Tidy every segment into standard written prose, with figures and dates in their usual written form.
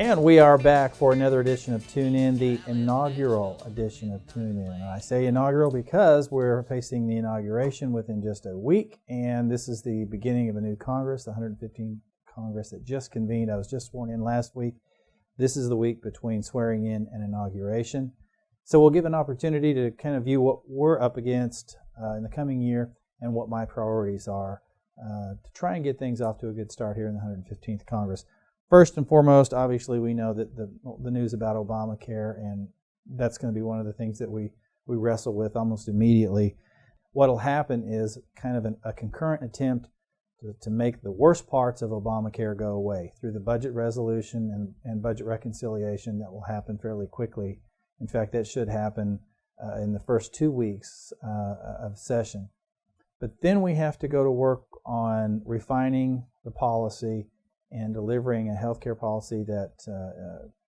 And we are back for another edition of Tune In, the inaugural edition of Tune In. I say inaugural because we're facing the inauguration within just a week, and this is the beginning of a new Congress, the 115th Congress that just convened. I was just sworn in last week. This is the week between swearing in and inauguration. So we'll give an opportunity to kind of view what we're up against in the coming year and what my priorities are to try and get things off to a good start here in the 115th Congress. First and foremost, obviously, we know that the news about Obamacare, and that's going to be one of the things that we wrestle with almost immediately. What will happen is kind of a concurrent attempt to make the worst parts of Obamacare go away through the budget resolution and budget reconciliation that will happen fairly quickly. In fact, that should happen in the first 2 weeks of session. But then we have to go to work on refining the policy and delivering a health care policy that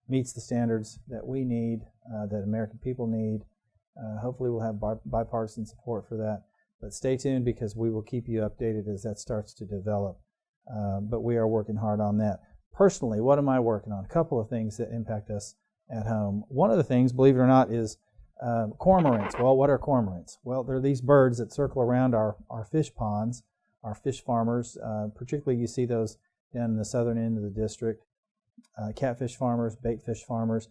meets the standards that we need, that American people need. Hopefully we'll have bipartisan support for that. But stay tuned because we will keep you updated as that starts to develop. But we are working hard on that. Personally, what am I working on? A couple of things that impact us at home. One of the things, believe it or not, is cormorants. Well, what are cormorants? Well, they're these birds that circle around our fish ponds, our fish farmers. Particularly you see those down in the southern end of the district, catfish farmers, bait fish farmers.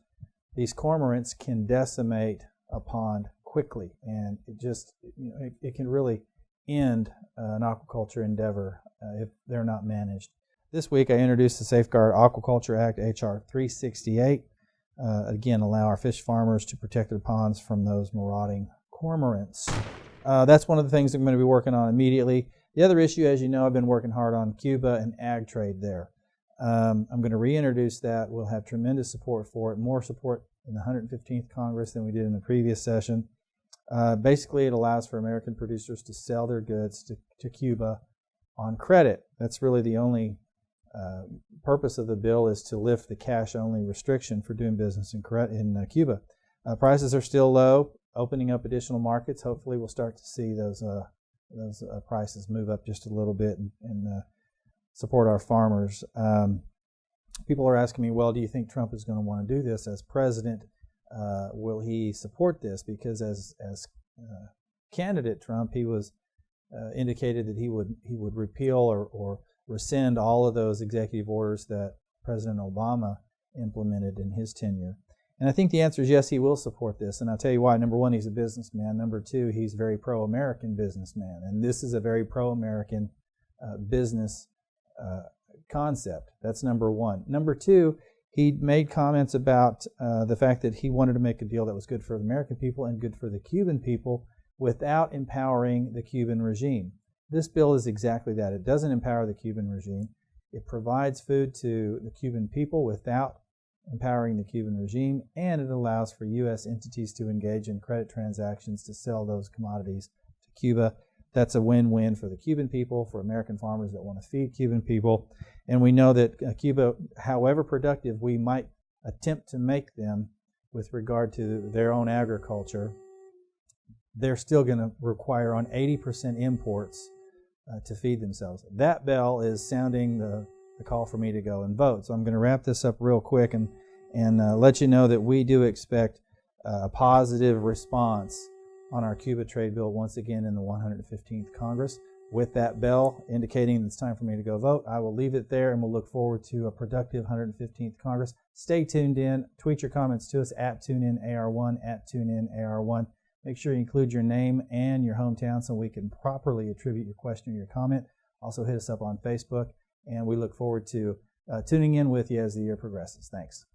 These cormorants can decimate a pond quickly, and it can really end an aquaculture endeavor if they're not managed. This week I introduced the Safeguard Aquaculture Act, H.R. 368. Again, allow our fish farmers to protect their ponds from those marauding cormorants. That's one of the things I'm going to be working on immediately. The other issue, as you know, I've been working hard on Cuba and ag trade there. I'm going to reintroduce that. We'll have tremendous support for it, more support in the 115th Congress than we did in the previous session. Basically, it allows for American producers to sell their goods to Cuba on credit. That's really the only purpose of the bill, is to lift the cash-only restriction for doing business in Cuba. Prices are still low. Opening up additional markets, hopefully we'll start to see those prices move up just a little bit and support our farmers. People are asking me, well, do you think Trump is going to want to do this as president? Will he support this? Because as candidate Trump, he was indicated that he would repeal or rescind all of those executive orders that President Obama implemented in his tenure. And I think the answer is yes, he will support this. And I'll tell you why. Number one, he's a businessman. Number two, he's a very pro-American businessman. And this is a very pro-American business concept. That's number one. Number two, he made comments about the fact that he wanted to make a deal that was good for the American people and good for the Cuban people without empowering the Cuban regime. This bill is exactly that. It doesn't empower the Cuban regime. It provides food to the Cuban people without empowering the Cuban regime, and it allows for U.S. entities to engage in credit transactions to sell those commodities to Cuba. That's a win-win for the Cuban people, for American farmers that want to feed Cuban people. And we know that Cuba, however productive we might attempt to make them with regard to their own agriculture, they're still going to require on 80% imports to feed themselves. That bell is sounding the call for me to go and vote. So I'm going to wrap this up real quick and let you know that we do expect a positive response on our Cuba Trade bill once again in the 115th Congress. With that bell indicating it's time for me to go vote, I will leave it there, and we'll look forward to a productive 115th Congress. Stay tuned in. Tweet your comments to us at TuneInAR1, at TuneInAR1. Make sure you include your name and your hometown so we can properly attribute your question or your comment. Also hit us up on Facebook. And we look forward to tuning in with you as the year progresses. Thanks.